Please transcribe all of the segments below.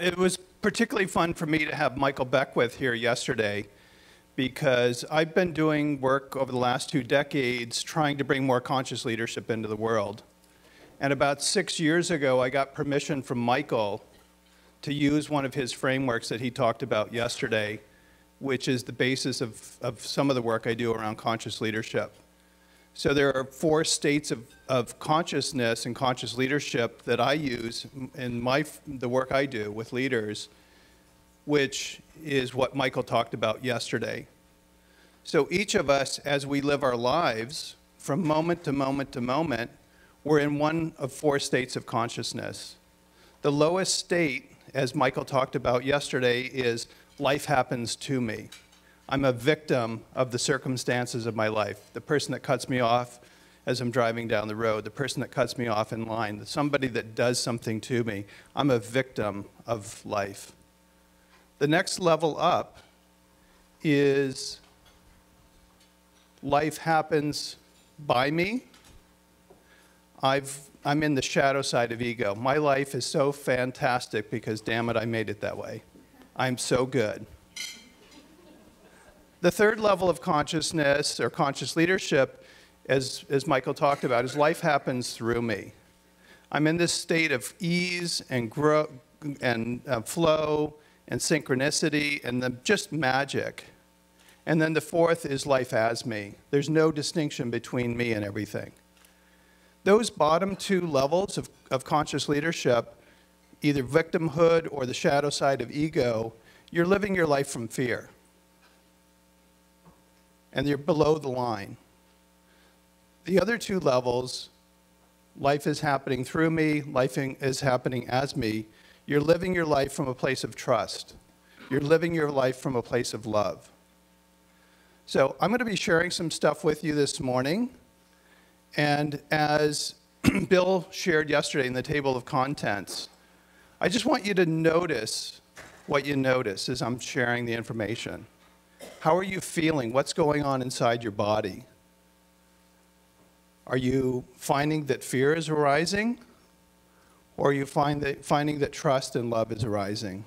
It was particularly fun for me to have Michael Beckwith here yesterday because I've been doing work over the last 2 decades trying to bring more conscious leadership into the world. And about 6 years ago, I got permission from Michael to use one of his frameworks that he talked about yesterday, which is the basis of some of the work I do around conscious leadership. So there are 4 states of consciousness and conscious leadership that I use in the work I do with leaders, which is what Michael talked about yesterday. So each of us, as we live our lives, from moment to moment to moment, we're in one of 4 states of consciousness. The lowest state, as Michael talked about yesterday, is life happens to me. I'm a victim of the circumstances of my life. The person that cuts me off as I'm driving down the road, the person that cuts me off in line, somebody that does something to me. I'm a victim of life. The next level up is life happens by me. I'm in the shadow side of ego. My life is so fantastic because, damn it, I made it that way. I'm so good. The third level of consciousness, or conscious leadership, as Michael talked about, is life happens through me. I'm in this state of ease and growth and flow and synchronicity and just magic. And then the fourth is life as me. There's no distinction between me and everything. Those bottom 2 levels of conscious leadership, either victimhood or the shadow side of ego, you're living your life from fear. And you're below the line. The other 2 levels, life is happening through me, life is happening as me, you're living your life from a place of trust. You're living your life from a place of love. So I'm going to be sharing some stuff with you this morning. And as Bill shared yesterday in the table of contents, I just want you to notice what you notice as I'm sharing the information. How are you feeling? What's going on inside your body? Are you finding that fear is arising? Or are you finding that trust and love is arising?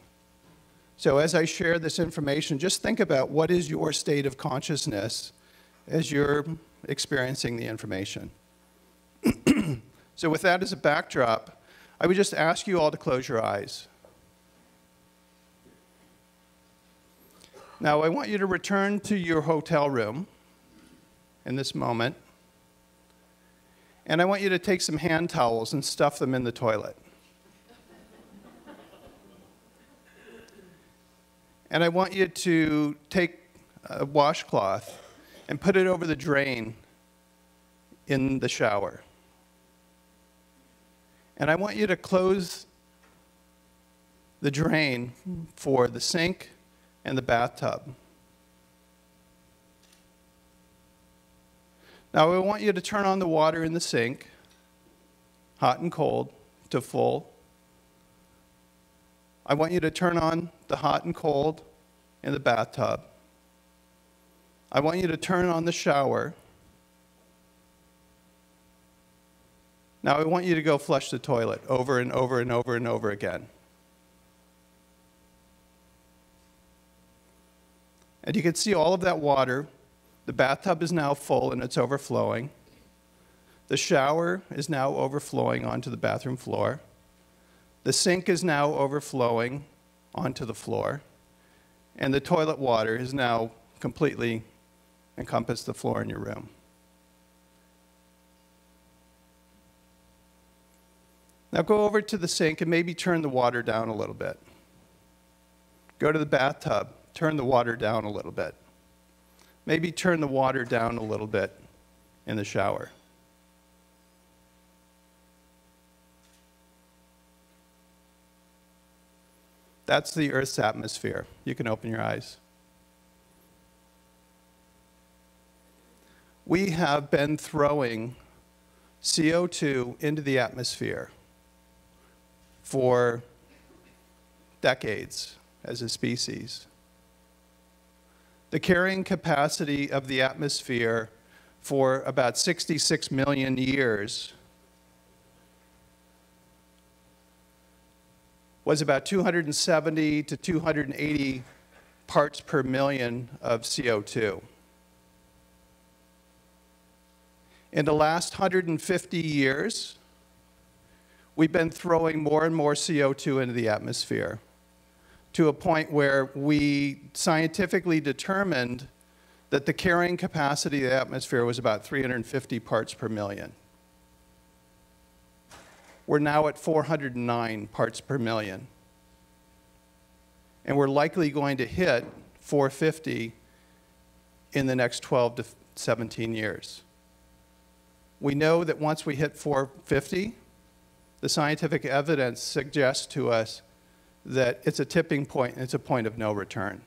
So as I share this information, just think about what is your state of consciousness as you're experiencing the information. So with that as a backdrop, I would just ask you all to close your eyes. Now, I want you to return to your hotel room in this moment, and I want you to take some hand towels and stuff them in the toilet. And I want you to take a washcloth and put it over the drain in the shower. And I want you to close the drain for the sink and the bathtub. Now I want you to turn on the water in the sink, hot and cold, to full. I want you to turn on the hot and cold in the bathtub. I want you to turn on the shower. Now I want you to go flush the toilet over and over and over and over again. And you can see all of that water. The bathtub is now full and it's overflowing. The shower is now overflowing onto the bathroom floor. The sink is now overflowing onto the floor. And the toilet water has now completely encompassed the floor in your room. Now go over to the sink and maybe turn the water down a little bit. Go to the bathtub. Turn the water down a little bit. Maybe turn the water down a little bit in the shower. That's the Earth's atmosphere. You can open your eyes. We have been throwing CO2 into the atmosphere for decades as a species. The carrying capacity of the atmosphere for about 66 million years was about 270 to 280 parts per million of CO2. In the last 150 years, we've been throwing more and more CO2 into the atmosphere to a point where we scientifically determined that the carrying capacity of the atmosphere was about 350 parts per million. We're now at 409 parts per million. And we're likely going to hit 450 in the next 12 to 17 years. We know that once we hit 450, the scientific evidence suggests to us that it's a tipping point and it's a point of no return.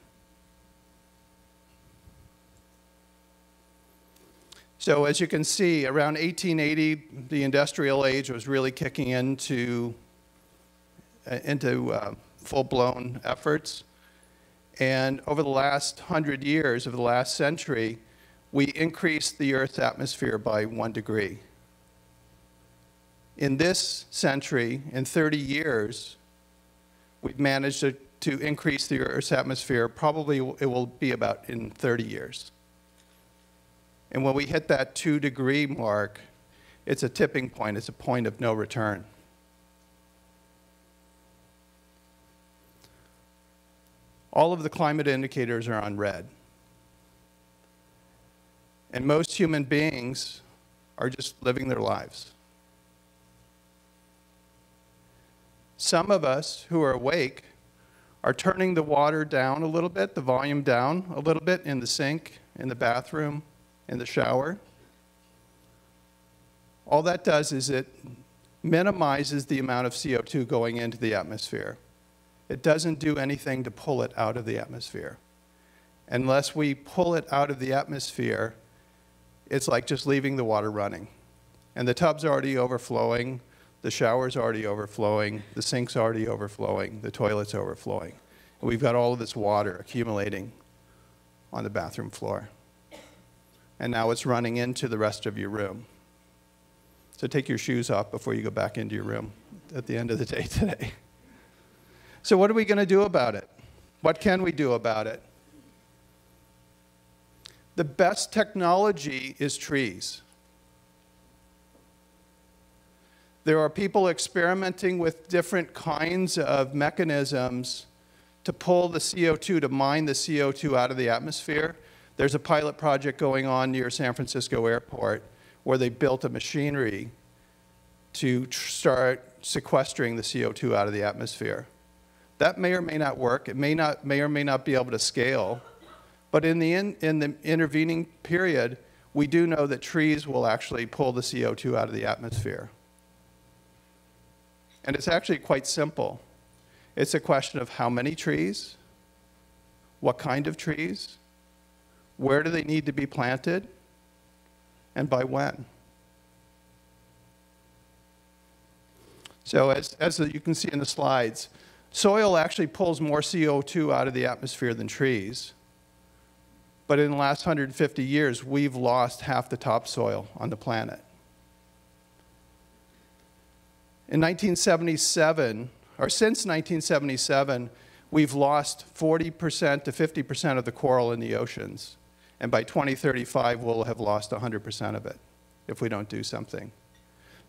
So as you can see, around 1880, the industrial age was really kicking into full-blown efforts. And over the last 100 years, over the last century, we increased the Earth's atmosphere by 1 degree. In this century, in 30 years, we've managed to increase the Earth's atmosphere. Probably it will be about in 30 years. And when we hit that 2-degree mark, it's a tipping point. It's a point of no return. All of the climate indicators are on red. And most human beings are just living their lives. Some of us who are awake are turning the water down a little bit, the volume down a little bit in the sink, in the bathroom, in the shower. All that does is it minimizes the amount of CO2 going into the atmosphere. It doesn't do anything to pull it out of the atmosphere. Unless we pull it out of the atmosphere, it's like just leaving the water running. And the tub's already overflowing, the shower's already overflowing, the sink's already overflowing, the toilet's overflowing. And we've got all of this water accumulating on the bathroom floor. And now it's running into the rest of your room. So take your shoes off before you go back into your room at the end of the day today. So what are we going to do about it? What can we do about it? The best technology is trees. There are people experimenting with different kinds of mechanisms to pull the CO2, to mine the CO2 out of the atmosphere. There's a pilot project going on near San Francisco Airport where they built a machinery to start sequestering the CO2 out of the atmosphere. That may or may not work. It may or may not be able to scale. But in the intervening period, we do know that trees will actually pull the CO2 out of the atmosphere. And it's actually quite simple. It's a question of how many trees, what kind of trees, where do they need to be planted, and by when. So as you can see in the slides, soil actually pulls more CO2 out of the atmosphere than trees. But in the last 150 years, we've lost half the topsoil on the planet. In 1977, or since 1977, we've lost 40% to 50% of the coral in the oceans. And by 2035, we'll have lost 100% of it if we don't do something.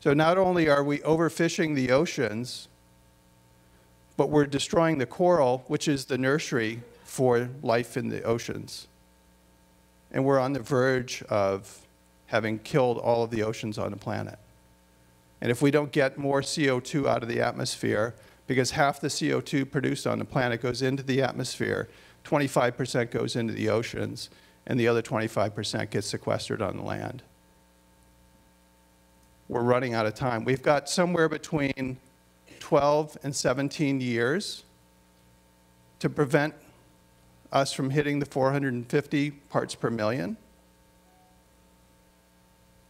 So not only are we overfishing the oceans, but we're destroying the coral, which is the nursery for life in the oceans. And we're on the verge of having killed all of the oceans on the planet. And if we don't get more CO2 out of the atmosphere, because half the CO2 produced on the planet goes into the atmosphere, 25% goes into the oceans, and the other 25% gets sequestered on the land. We're running out of time. We've got somewhere between 12 and 17 years to prevent us from hitting the 450 parts per million.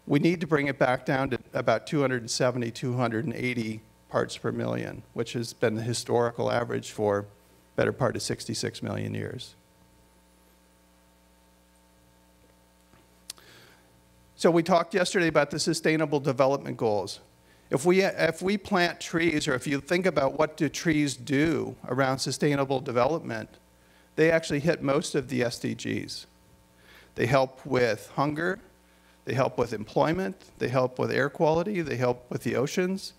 We need to bring it back down to about 270, 280 parts per million, which has been the historical average for better part of 66 million years. So we talked yesterday about the Sustainable Development Goals. If we plant trees, or if you think about what do trees do around sustainable development, they actually hit most of the SDGs. They help with hunger, they help with employment, they help with air quality, they help with the oceans.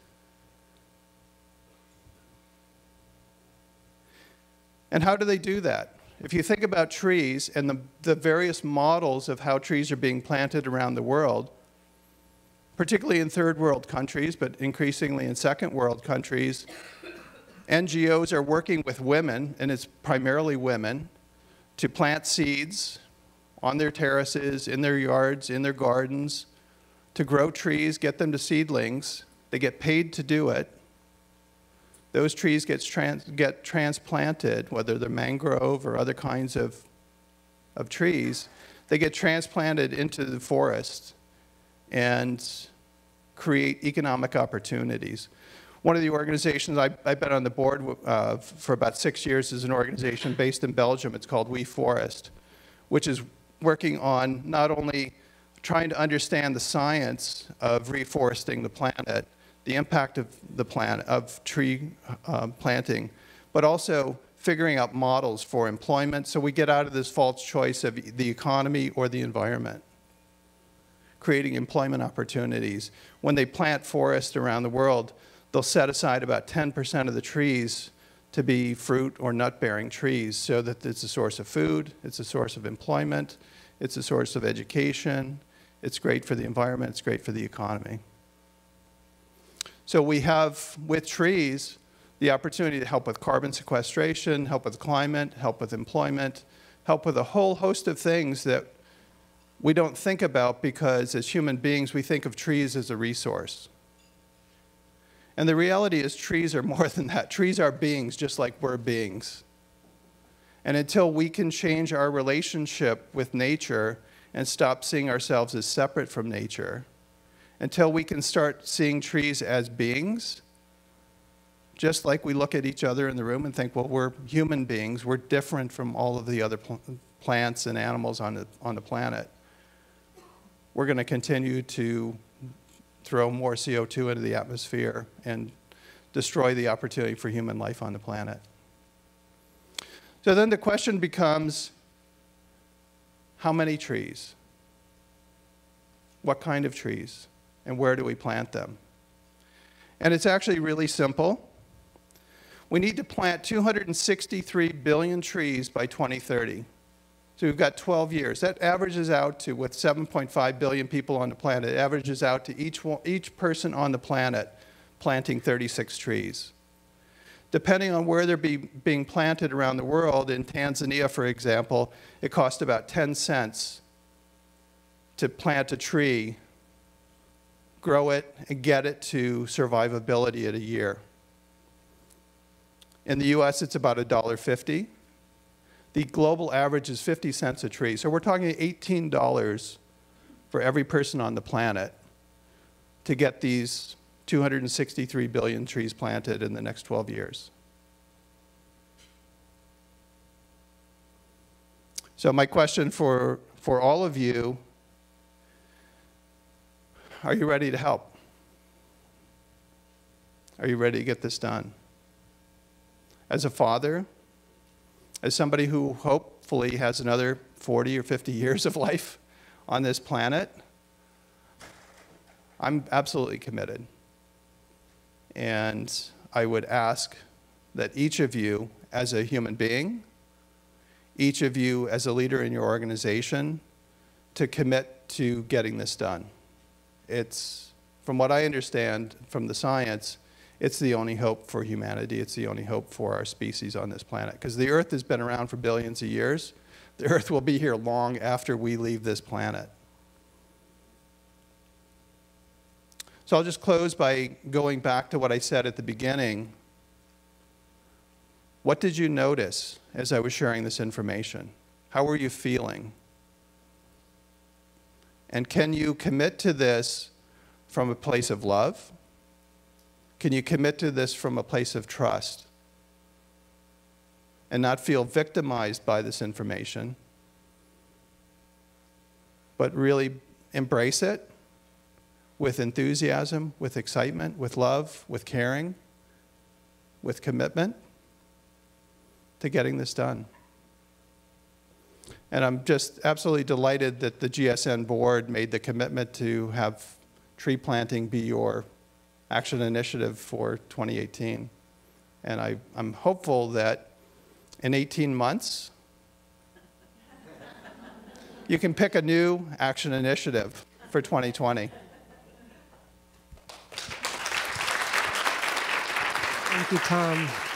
And how do they do that? If you think about trees and the various models of how trees are being planted around the world, particularly in third world countries, but increasingly in second world countries, NGOs are working with women, and it's primarily women, to plant seeds on their terraces, in their yards, in their gardens, to grow trees, get them to seedlings. They get paid to do it. Those trees get transplanted, whether they're mangrove or other kinds of trees. They get transplanted into the forest and create economic opportunities. One of the organizations I've been on the board for about 6 years is an organization based in Belgium. It's called We Forest, which is working on not only trying to understand the science of reforesting the planet, the impact of the planet, of tree planting, but also figuring out models for employment so we get out of this false choice of the economy or the environment, creating employment opportunities. When they plant forests around the world, they'll set aside about 10% of the trees to be fruit or nut-bearing trees so that it's a source of food, it's a source of employment, it's a source of education, it's great for the environment, it's great for the economy. So we have, with trees, the opportunity to help with carbon sequestration, help with climate, help with employment, help with a whole host of things that we don't think about because as human beings, we think of trees as a resource. And the reality is trees are more than that. Trees are beings just like we're beings. And until we can change our relationship with nature and stop seeing ourselves as separate from nature, until we can start seeing trees as beings, just like we look at each other in the room and think, well, we're human beings, we're different from all of the other plants and animals on the planet, we're going to continue to throw more CO2 into the atmosphere and destroy the opportunity for human life on the planet. So then the question becomes, how many trees? What kind of trees? And where do we plant them? And it's actually really simple. We need to plant 263 billion trees by 2030. So we've got 12 years. That averages out to, with 7.5 billion people on the planet, it averages out to each person on the planet planting 36 trees. Depending on where they're being planted around the world, in Tanzania, for example, it costs about 10 cents to plant a tree, grow it, and get it to survivability at a year. In the US, it's about $1.50. The global average is 50 cents a tree. So we're talking $18 for every person on the planet to get these 263 billion trees planted in the next 12 years. So my question for all of you, are you ready to help? Are you ready to get this done? As a father, as somebody who hopefully has another 40 or 50 years of life on this planet, I'm absolutely committed. And I would ask that each of you, as a human being, each of you as a leader in your organization, to commit to getting this done. It's, from what I understand from the science, it's the only hope for humanity. It's the only hope for our species on this planet. Because the Earth has been around for billions of years. The Earth will be here long after we leave this planet. So I'll just close by going back to what I said at the beginning. What did you notice as I was sharing this information? How were you feeling? And can you commit to this from a place of love? Can you commit to this from a place of trust and not feel victimized by this information, but really embrace it, with enthusiasm, with excitement, with love, with caring, with commitment to getting this done. And I'm just absolutely delighted that the GSN board made the commitment to have tree planting be your action initiative for 2018. And I'm hopeful that in 18 months, you can pick a new action initiative for 2020. Thank you, Tom.